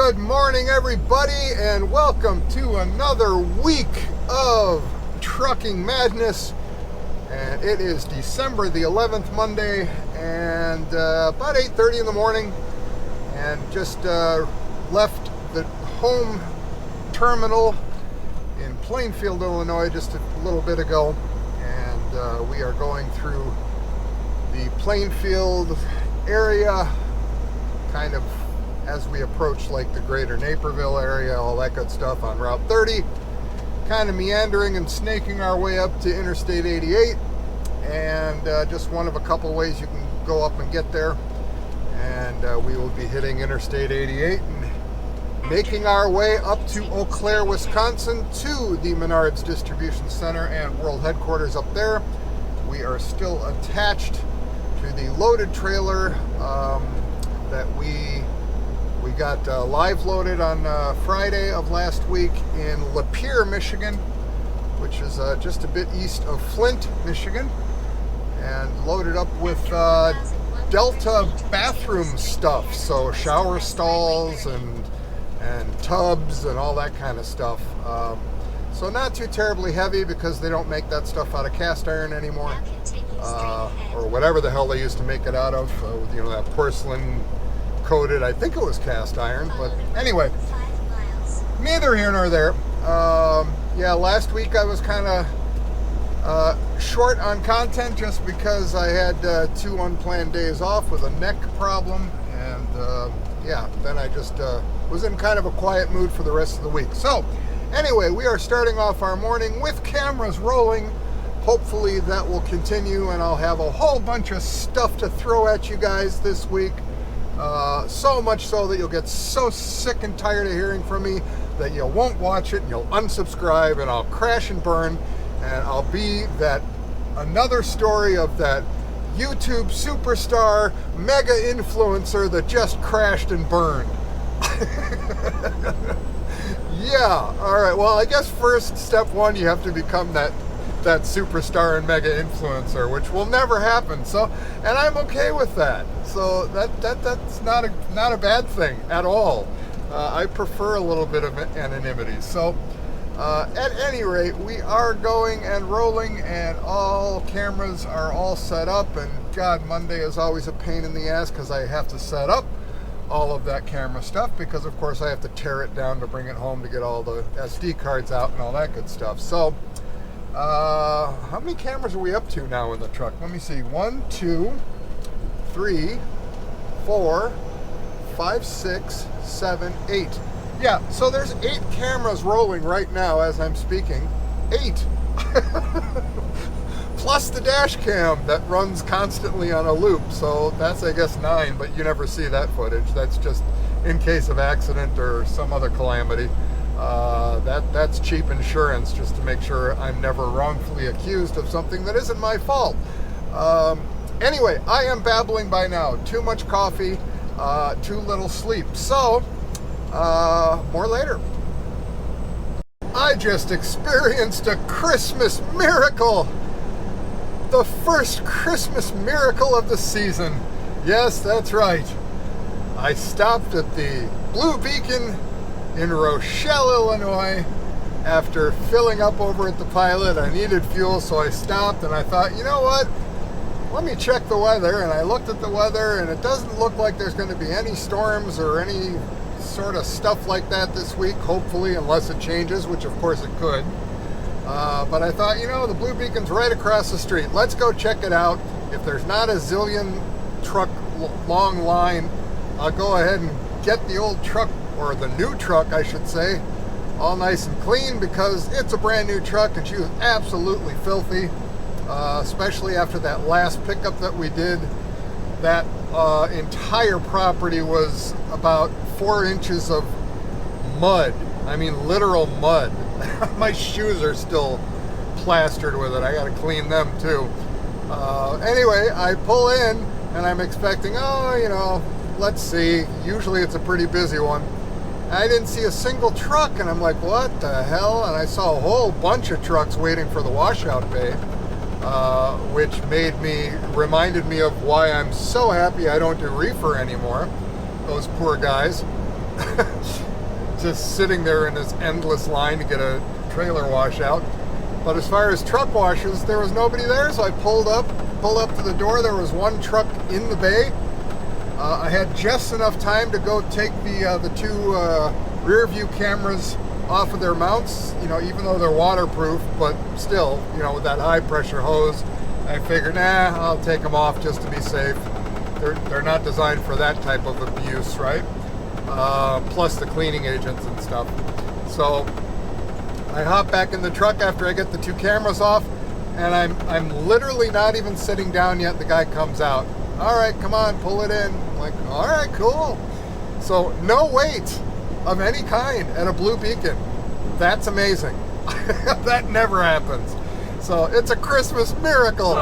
Good morning, everybody, and welcome to another week of trucking madness. And it is December the 11th, Monday, and about 8:30 in the morning, and just left the home terminal in Plainfield, Illinois, just a little bit ago, and we are going through the Plainfield area, kind of as we approach like the greater Naperville area, all that good stuff on Route 30, kind of meandering and snaking our way up to Interstate 88, and just one of a couple ways you can go up and get there. And we will be hitting Interstate 88 and making our way up to Eau Claire, Wisconsin, to the Menards Distribution Center and World Headquarters up there. We are still attached to the loaded trailer that we got live loaded on Friday of last week in Lapeer, Michigan, which is just a bit east of Flint, Michigan, and loaded up with Delta bathroom stuff, so shower stalls and tubs and all that kind of stuff. So not too terribly heavy, because they don't make that stuff out of cast iron anymore, or whatever the hell they used to make it out of, you know, that porcelain coated, I think it was cast iron, but anyway, neither here nor there. Yeah, last week I was kind of short on content just because I had 2 unplanned days off with a neck problem, and yeah, then I just was in kind of a quiet mood for the rest of the week. So anyway, we are starting off our morning with cameras rolling. Hopefully that will continue, and I'll have a whole bunch of stuff to throw at you guys this week. So much so that you'll get so sick and tired of hearing from me that you won't watch it, and you'll unsubscribe, and I'll crash and burn, and I'll be that another story of that YouTube superstar mega influencer that just crashed and burned. Yeah, all right. Well, I guess first, step 1, you have to become that superstar and mega influencer, which will never happen. So, and I'm okay with that. So that's not a bad thing at all. I prefer a little bit of anonymity. So at any rate, we are going and rolling, and all cameras are all set up. And God, Monday is always a pain in the ass, because I have to set up all of that camera stuff, because of course I have to tear it down to bring it home to get all the SD cards out and all that good stuff. So how many cameras are we up to now in the truck? Let me see. 1, 2, 3, 4, 5, 6, 7, 8. Yeah, so there's 8 cameras rolling right now as I'm speaking. 8. Plus the dash cam that runs constantly on a loop. So that's, I guess, 9, but you never see that footage. That's just in case of accident or some other calamity. That's cheap insurance, just to make sure I'm never wrongfully accused of something that isn't my fault. Anyway, I am babbling by now. Too much coffee, too little sleep. So, more later. I just experienced a Christmas miracle. The first Christmas miracle of the season. Yes, that's right. I stopped at the Blue Beacon in Rochelle, Illinois, after filling up over at the Pilot. I needed fuel, so I stopped, and I thought, you know what? Let me check the weather. And I looked at the weather, and it doesn't look like there's going to be any storms or any sort of stuff like that this week, hopefully, unless it changes, which of course it could. But I thought, you know, the Blue Beacon's right across the street. Let's go check it out. If there's not a zillion truck long line, I'll go ahead and get the old truck, or the new truck, I should say, all nice and clean, because it's a brand new truck, and she was absolutely filthy, especially after that last pickup that we did. That entire property was about 4 inches of mud. I mean, literal mud. My shoes are still plastered with it. I got to clean them too. Anyway, I pull in, and I'm expecting, oh, you know, let's see. Usually it's a pretty busy one. I didn't see a single truck, and I'm like, what the hell? And I saw a whole bunch of trucks waiting for the washout bay, which reminded me of why I'm so happy I don't do reefer anymore. Those poor guys. just sitting there in this endless line to get a trailer wash out. But as far as truck washes, there was nobody there, so I pulled up to the door. There was one truck in the bay. I had just enough time to go take the two rear view cameras off of their mounts, you know, even though they're waterproof, but still, you know, with that high pressure hose, I figured, nah, I'll take them off just to be safe. They're not designed for that type of abuse, right? Plus the cleaning agents and stuff. So I hop back in the truck after I get the two cameras off, and I'm literally not even sitting down yet. The guy comes out. All right, come on, pull it in. I'm like, all right, cool. So no wait of any kind at a blue beacon. That's amazing. That never happens. So it's a Christmas miracle.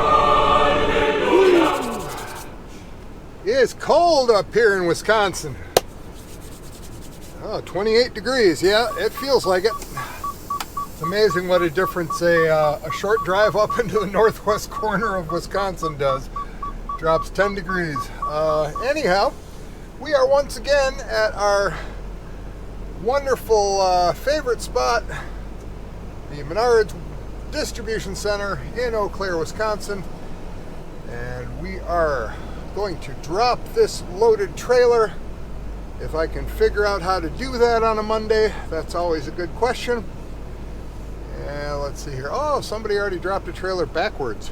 It's cold up here in Wisconsin. Oh, 28 degrees. Yeah, it feels like it. It's amazing what a difference a short drive up into the northwest corner of Wisconsin does. Drops 10 degrees. Anyhow, we are once again at our wonderful favorite spot, the Menards Distribution Center in Eau Claire, Wisconsin. And we are going to drop this loaded trailer. If I can figure out how to do that on a Monday, that's always a good question. And let's see here. Oh, somebody already dropped a trailer backwards.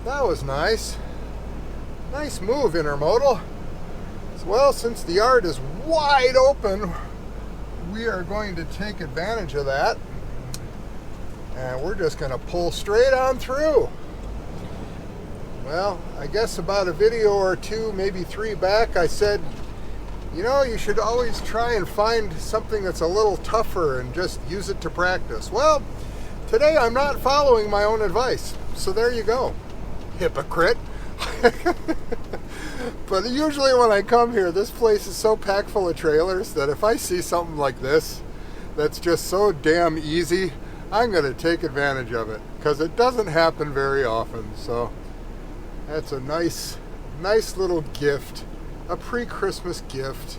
That was nice. Nice move, Intermodal. Well, since the yard is wide open, we are going to take advantage of that. And we're just going to pull straight on through. Well, I guess about a video or two, maybe three back, I said, you know, you should always try and find something that's a little tougher and just use it to practice. Well, today I'm not following my own advice. So there you go, hypocrite. But usually when I come here, this place is so packed full of trailers that if I see something like this that's just so damn easy, I'm going to take advantage of it, because it doesn't happen very often. So that's a nice little gift, a pre-Christmas gift,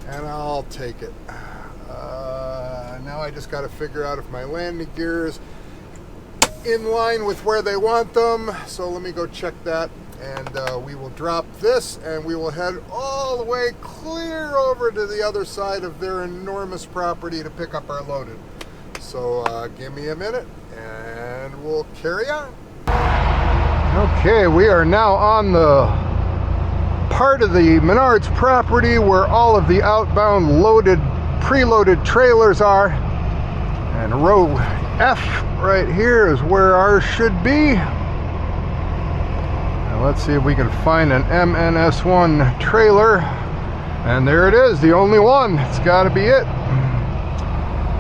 and I'll take it. Now I just got to figure out if my landing gear is in line with where they want them. So let me go check that, and we will drop this, and we will head all the way clear over to the other side of their enormous property to pick up our loaded. So give me a minute, and we'll carry on. Okay, we are now on the part of the Menards property where all of the outbound loaded, preloaded trailers are. And row F right here is where ours should be. Now let's see if we can find an MNS1 trailer. And there it is, the only one. It's got to be it.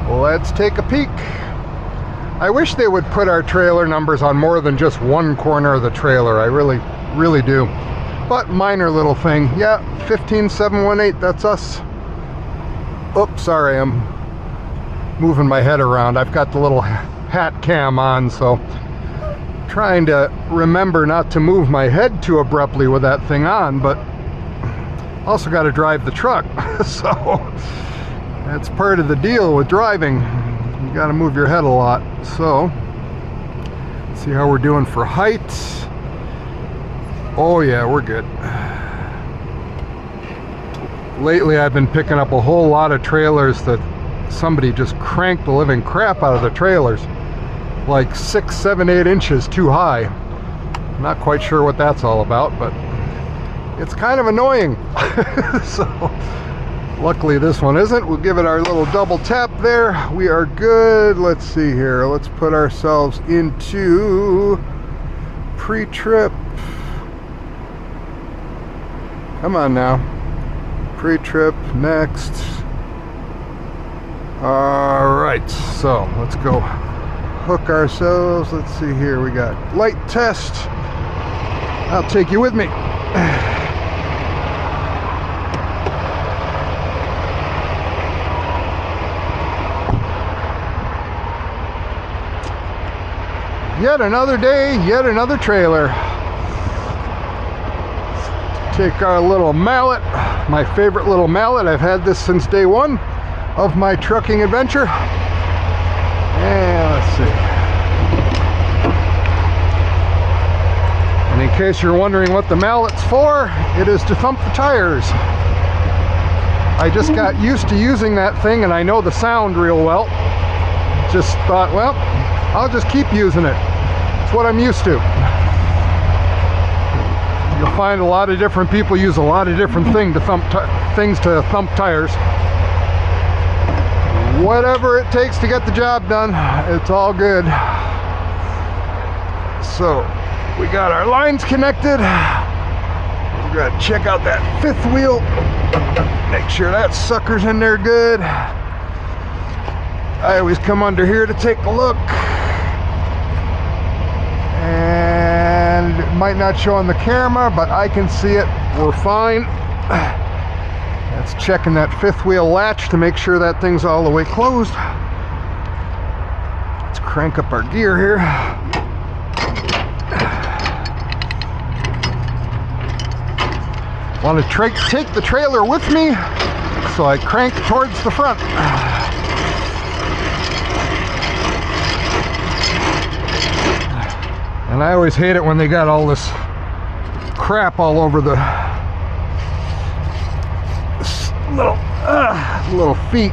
Let's take a peek. I wish they would put our trailer numbers on more than just one corner of the trailer. I really do. But minor little thing. Yeah, 15718, that's us. Oops, sorry, I'm moving my head around. I've got the little hat cam on, so trying to remember not to move my head too abruptly with that thing on, but also got to drive the truck. So that's part of the deal with driving. You got to move your head a lot. So let's see how we're doing for height. Oh yeah, we're good. Lately I've been picking up a whole lot of trailers that somebody just cranked the living crap out of the trailers, like 6, 7, 8 inches too high. I'm not quite sure what that's all about, but it's kind of annoying. So luckily this one isn't. We'll give it our little double tap there. We are good. Let's see here. Let's put ourselves into pre-trip. Come on now. Pre-trip, next. Alright, so let's go hook ourselves. Let's see here. We got light test. I'll take you with me. Yet another day, yet another trailer. Take our little mallet, my favorite little mallet. I've had this since day one of my trucking adventure. And let's see. And in case you're wondering what the mallet's for, it is to thump the tires. I just got used to using that thing and I know the sound real well. Just thought, well, I'll just keep using it. It's what I'm used to. You'll find a lot of different people use a lot of different things to thump tires. Whatever it takes to get the job done, it's all good. So we got our lines connected. We gotta check out that fifth wheel. Make sure that sucker's in there good. I always come under here to take a look. And it might not show on the camera, but I can see it. We're fine. That's checking that fifth wheel latch to make sure that thing's all the way closed. Let's crank up our gear here. Want to take the trailer with me, so I crank towards the front. And I always hate it when they got all this crap all over the little feet.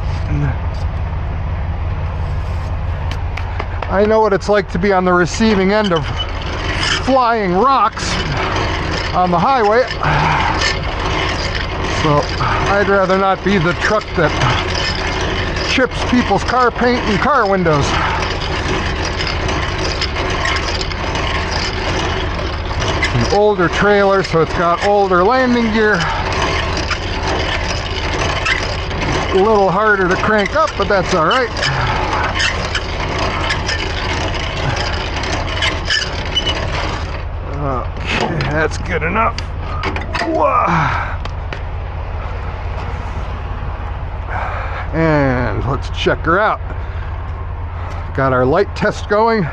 I know what it's like to be on the receiving end of flying rocks on the highway. So I'd rather not be the truck that chips people's car paint and car windows. An older trailer, so it's got older landing gear. A little harder to crank up, but that's all right. Okay, that's good enough. Whoa. And let's check her out. Got our light test going.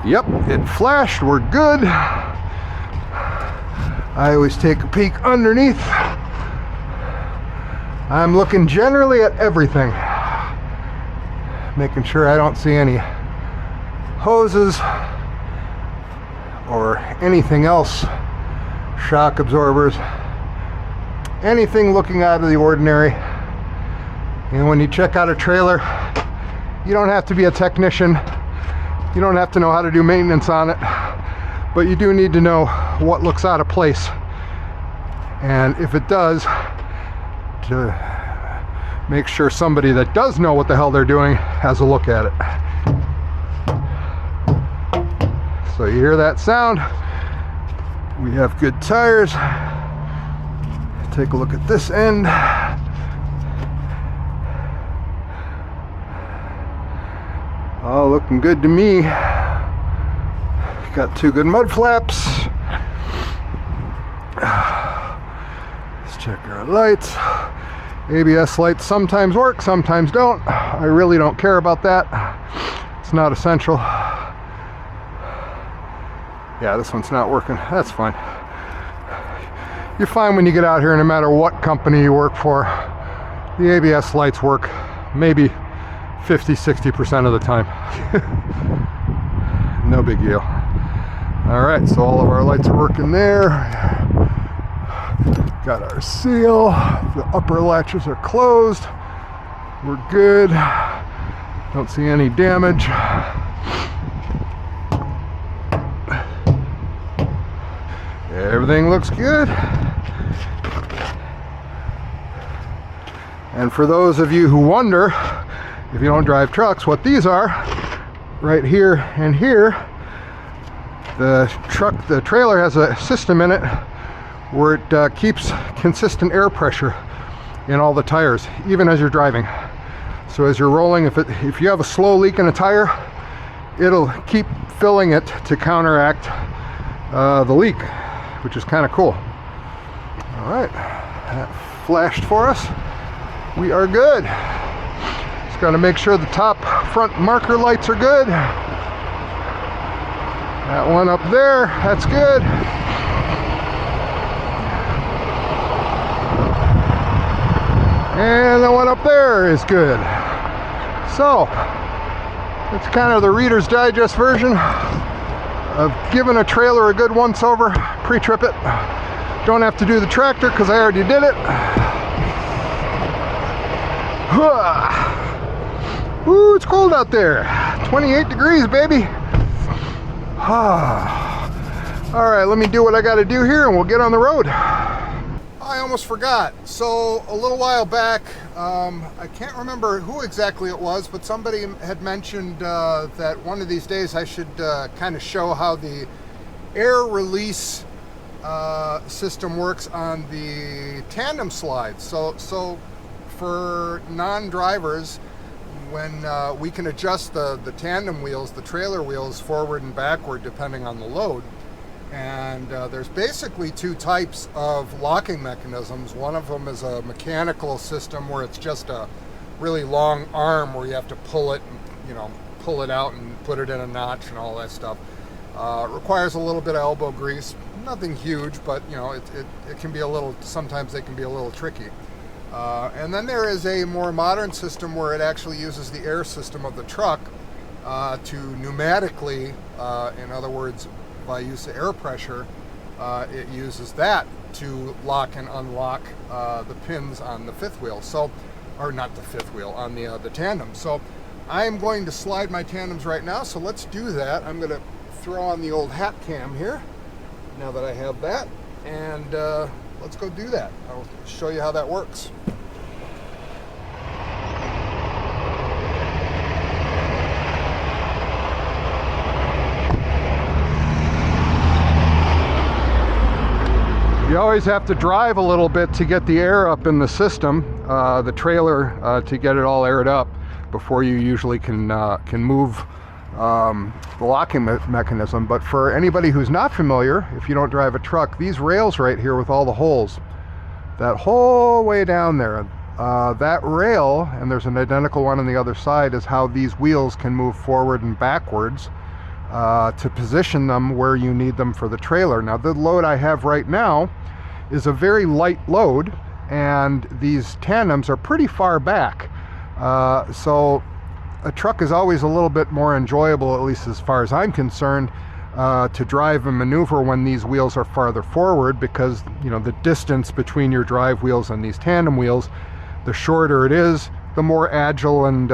Yep, it flashed, we're good. I always take a peek underneath. I'm looking generally at everything, making sure I don't see any hoses or anything else, shock absorbers, anything looking out of the ordinary. And when you check out a trailer, you don't have to be a technician. You don't have to know how to do maintenance on it, but you do need to know what looks out of place. And if it does, to make sure somebody that does know what the hell they're doing has a look at it. So you hear that sound? We have good tires. Take a look at this end. All looking good to me. Got two good mud flaps. Let's check our lights. ABS lights sometimes work, sometimes don't. I really don't care about that. It's not essential. Yeah, this one's not working. That's fine. You're fine when you get out here, no matter what company you work for. The ABS lights work maybe 50-60% of the time. No big deal. All right, so all of our lights are working there. Got our seal. The upper latches are closed. We're good. Don't see any damage. Everything looks good. And for those of you who wonder, if you don't drive trucks, what these are, right here and here, the trailer has a system in it where it keeps consistent air pressure in all the tires, even as you're driving. So as you're rolling, if you have a slow leak in a tire, it'll keep filling it to counteract the leak, which is kind of cool. All right, that flashed for us. We are good. Just got to make sure the top front marker lights are good. That one up there, that's good. And the one up there is good. So, it's kind of the Reader's Digest version of giving a trailer a good once over, pre-trip it. Don't have to do the tractor because I already did it. Ooh, it's cold out there. 28 degrees, baby. All right, let me do what I got to do here and we'll get on the road. I almost forgot. So a little while back, I can't remember who exactly it was, but somebody had mentioned that one of these days I should kind of show how the air release system works on the tandem slides. So for non-drivers, when we can adjust the tandem wheels, the trailer wheels, forward and backward depending on the load. And there's basically two types of locking mechanisms. One of them is a mechanical system where it's just a really long arm where you have to pull it, pull it out and put it in a notch and all that stuff. It requires a little bit of elbow grease. Nothing huge, but it can be a little, sometimes they can be a little tricky. And then there is a more modern system where it actually uses the air system of the truck to pneumatically, in other words, by use of air pressure, it uses that to lock and unlock the pins on the fifth wheel. So, or not the fifth wheel, on the tandem. So I am going to slide my tandems right now, so let's do that. I'm going to throw on the old hat cam here, now that I have that, and let's go do that. I'll show you how that works. You always have to drive a little bit to get the air up in the system, the trailer, to get it all aired up before you usually can move the locking mechanism. But for anybody who's not familiar, if you don't drive a truck, these rails right here with all the holes, that whole way down there, that rail, and there's an identical one on the other side, is how these wheels can move forward and backwards to position them where you need them for the trailer. Now, the load I have right now is a very light load, and these tandems are pretty far back. So a truck is always a little bit more enjoyable, at least as far as I'm concerned, to drive and maneuver when these wheels are farther forward, because the distance between your drive wheels and these tandem wheels, the shorter it is, the more agile and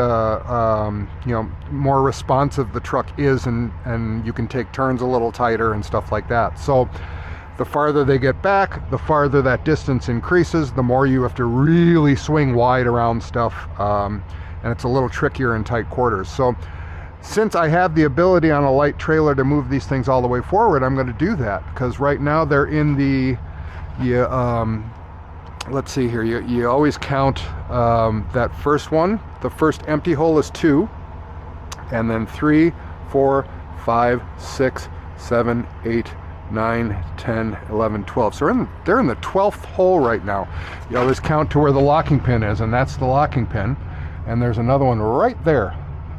more responsive the truck is, and you can take turns a little tighter and stuff like that. So the farther they get back, the farther that distance increases, the more you have to really swing wide around stuff, and it's a little trickier in tight quarters. So since I have the ability on a light trailer to move these things all the way forward, I'm going to do that, because right now they're in the let's see here, you always count that first one. The first empty hole is 2, and then 3, 4, 5, 6, 7, 8, 9, 10, 11, 12. So they're in the 12th hole right now. You always count to where the locking pin is, and that's the locking pin. And there's another one right there.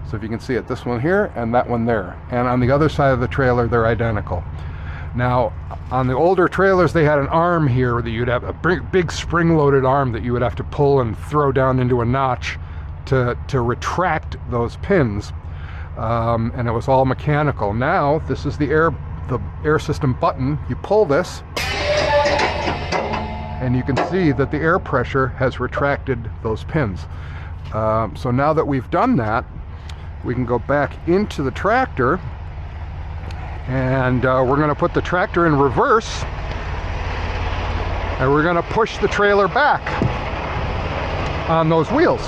So if you can see it, this one here and that one there. And on the other side of the trailer, they're identical. Now, on the older trailers, they had an arm here that you'd have a big spring-loaded arm that you would have to pull and throw down into a notch to retract those pins, and it was all mechanical. Now, this is the air system button. You pull this, and you can see that the air pressure has retracted those pins. So now that we've done that, we can go back into the tractor, and we're going to put the tractor in reverse, and we're going to push the trailer back on those wheels.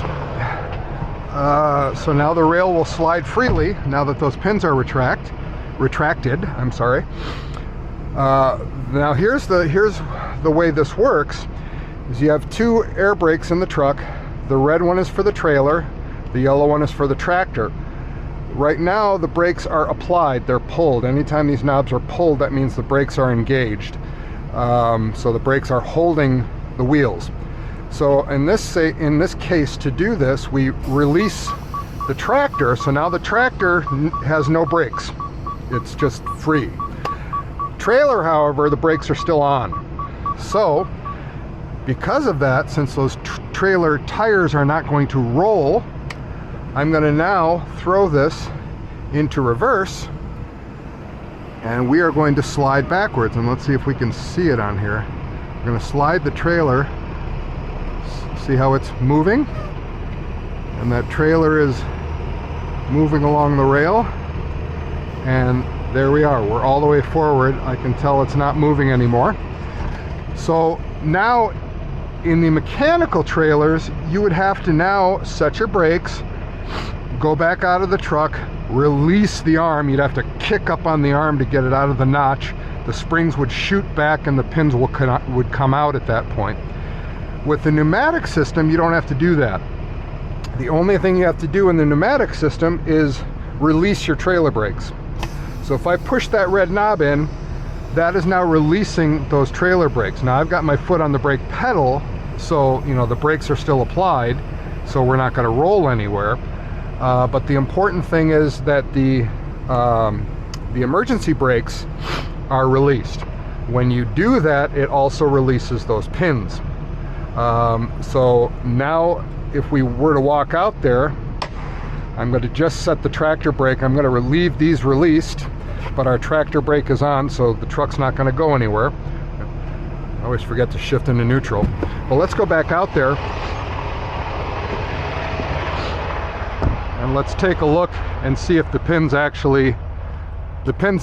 So now the rail will slide freely now that those pins are retracted. I'm sorry. Now here's the way this works. Is you have 2 air brakes in the truck. The red one is for the trailer. The yellow one is for the tractor. Right now, the brakes are applied, they're pulled. Anytime these knobs are pulled, that means the brakes are engaged. So the brakes are holding the wheels. So in this case, to do this, we release the tractor. So now the tractor has no brakes. It's just free. Trailer, however, the brakes are still on. So, because of that, since those trailer tires are not going to roll, I'm going to now throw this into reverse, and we are going to slide backwards. And let's see if we can see it on here. We're going to slide the trailer. See how it's moving? And that trailer is moving along the rail. And there we are. We're all the way forward. I can tell it's not moving anymore. So now in the mechanical trailers, you would have to now set your brakes, go back out of the truck, release the arm. You'd have to kick up on the arm to get it out of the notch. The springs would shoot back and the pins would come out at that point. With the pneumatic system, you don't have to do that. The only thing you have to do in the pneumatic system is release your trailer brakes. So if I push that red knob in, that is now releasing those trailer brakes. Now I've got my foot on the brake pedal, so you know the brakes are still applied, so we're not going to roll anywhere. But the important thing is that the emergency brakes are released. When you do that, it also releases those pins. So now if we were to walk out there, I'm going to just set the tractor brake. I'm going to leave these released, but our tractor brake is on, so the truck's not going to go anywhere. I always forget to shift into neutral. Well, let's go back out there and let's take a look and see if the pins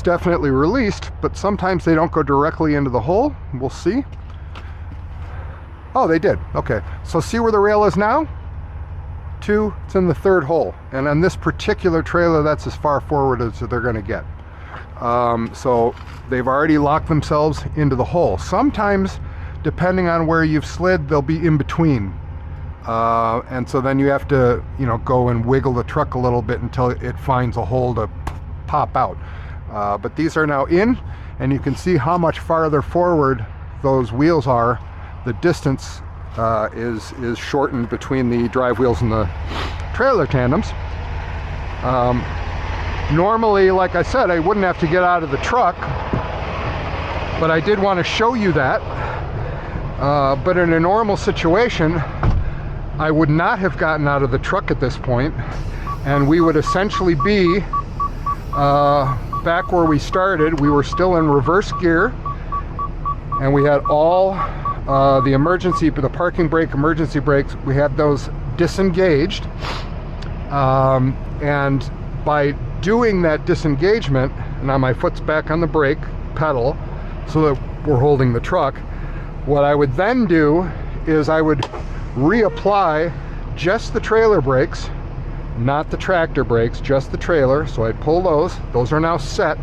definitely released, but sometimes they don't go directly into the hole. We'll see. Oh, they did. Okay, so see where the rail is now? It's in the third hole, and on this particular trailer, that's as far forward as they're going to get. So they've already locked themselves into the hole. Sometimes, depending on where you've slid, they'll be in between, and so then you have to, you know, go and wiggle the truck a little bit until it finds a hole to pop out. But these are now in, and you can see how much farther forward those wheels are. The distance is shortened between the drive wheels and the trailer tandems. Normally, like I said, I wouldn't have to get out of the truck, but I did want to show you that. But in a normal situation, I would not have gotten out of the truck at this point, and we would essentially be back where we started. We were still in reverse gear, and we had all the parking brake, emergency brakes, we had those disengaged. And by doing that disengagement, now my foot's back on the brake pedal so that we're holding the truck, what I would then do is I would reapply just the trailer brakes, not the tractor brakes, just the trailer. So I'd pull those are now set,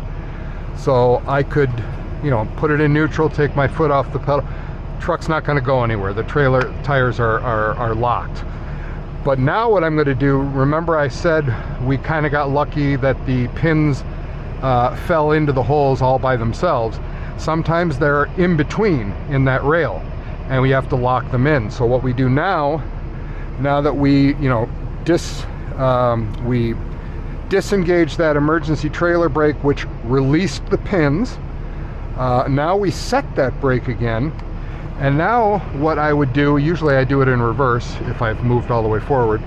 so I could, you know, put it in neutral, take my foot off the pedal. Truck's not going to go anywhere. The trailer tires are locked. But now what I'm going to do, remember I said we kind of got lucky that the pins fell into the holes all by themselves. Sometimes they're in between in that rail, and we have to lock them in. So what we do now that we, you know, we disengage that emergency trailer brake, which released the pins. Now we set that brake again. And now what I would do, usually I do it in reverse if I've moved all the way forward.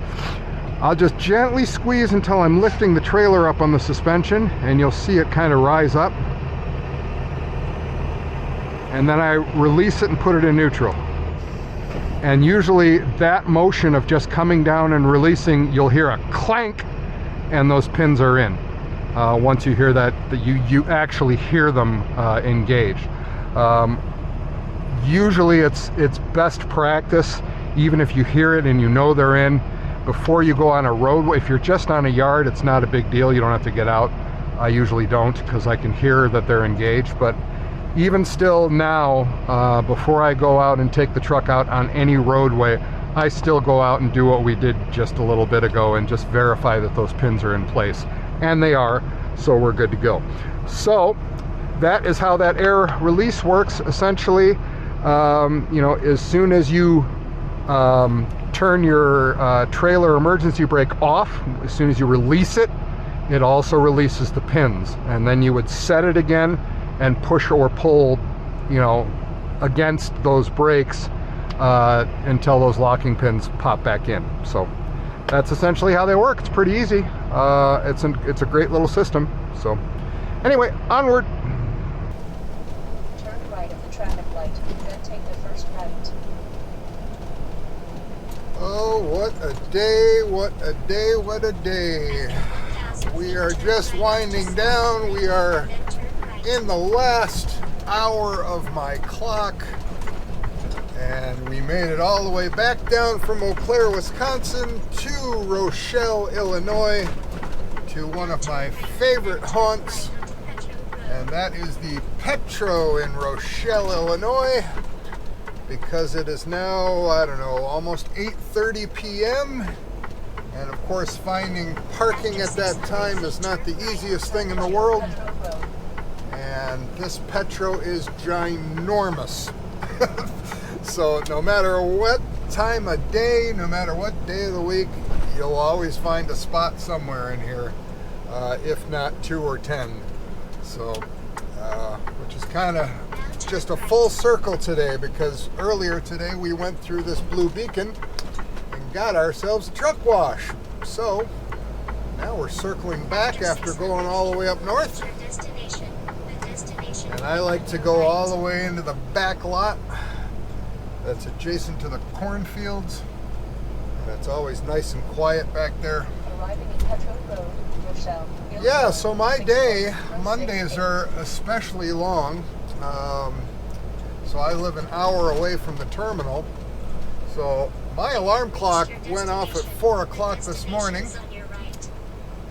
I'll just gently squeeze until I'm lifting the trailer up on the suspension, and you'll see it kind of rise up. And then I release it and put it in neutral. And usually that motion of just coming down and releasing, you'll hear a clank, and those pins are in. Once you hear that, you actually hear them engaged. Usually it's best practice, even if you hear it and you know they're in, before you go on a roadway. If you're just on a yard, it's not a big deal. You don't have to get out. I usually don't, because I can hear that they're engaged. But even still now, before I go out and take the truck out on any roadway, I still go out and do what we did just a little bit ago and just verify that those pins are in place. And they are, so we're good to go. So that is how that air release works, essentially. You know, as soon as you turn your trailer emergency brake off, as soon as you release it, it also releases the pins, and then you would set it again and push or pull, you know, against those brakes until those locking pins pop back in. So that's essentially how they work. It's pretty easy. It's a great little system. So anyway, onward. Turn right at the traffic light, then take the first right. Oh, what a day, what a day, what a day. We are just winding down. We are in the last hour of my clock, and we made it all the way back down from Eau Claire, Wisconsin to Rochelle, Illinois, to one of my favorite haunts, and that is the Petro in Rochelle, Illinois, because it is now, I don't know, almost 8:30 p.m. And of course, finding parking at that time is not the easiest thing in the world. And this Petro is ginormous. So no matter what time of day, no matter what day of the week, you'll always find a spot somewhere in here, if not 2 or 10. So, which is kind of just a full circle today, because earlier today we went through this blue beacon and got ourselves a truck wash. So now we're circling back after going all the way up north. And I like to go all the way into the back lot that's adjacent to the cornfields. And it's always nice and quiet back there. Arriving at Petro Road, Rochelle. Yeah, so my day, Mondays are especially long. So I live an hour away from the terminal. So my alarm clock went off at 4 o'clock this morning,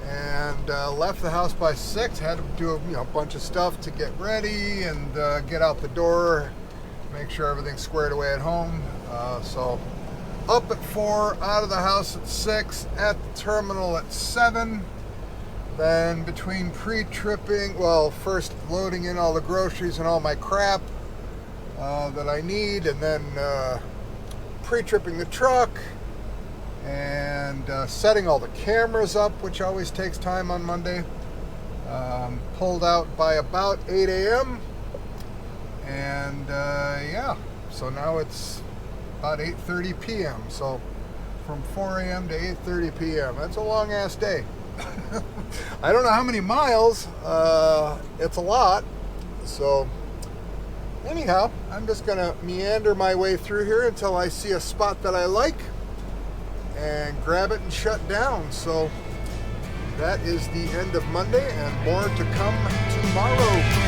and left the house by 6. Had to do a bunch of stuff to get ready and get out the door, make sure everything's squared away at home. So up at 4, out of the house at 6, at the terminal at 7. Then between pre-tripping, well, first loading in all the groceries and all my crap that I need, and then pre-tripping the truck, and setting all the cameras up, which always takes time on Monday. Pulled out by about 8 a.m. And yeah, so now it's about 8:30 p.m. So from 4 a.m. to 8:30 p.m. That's a long ass day. I don't know how many miles. It's a lot. So anyhow, I'm just gonna meander my way through here until I see a spot that I like and grab it and shut down. So that is the end of Monday, and more to come tomorrow.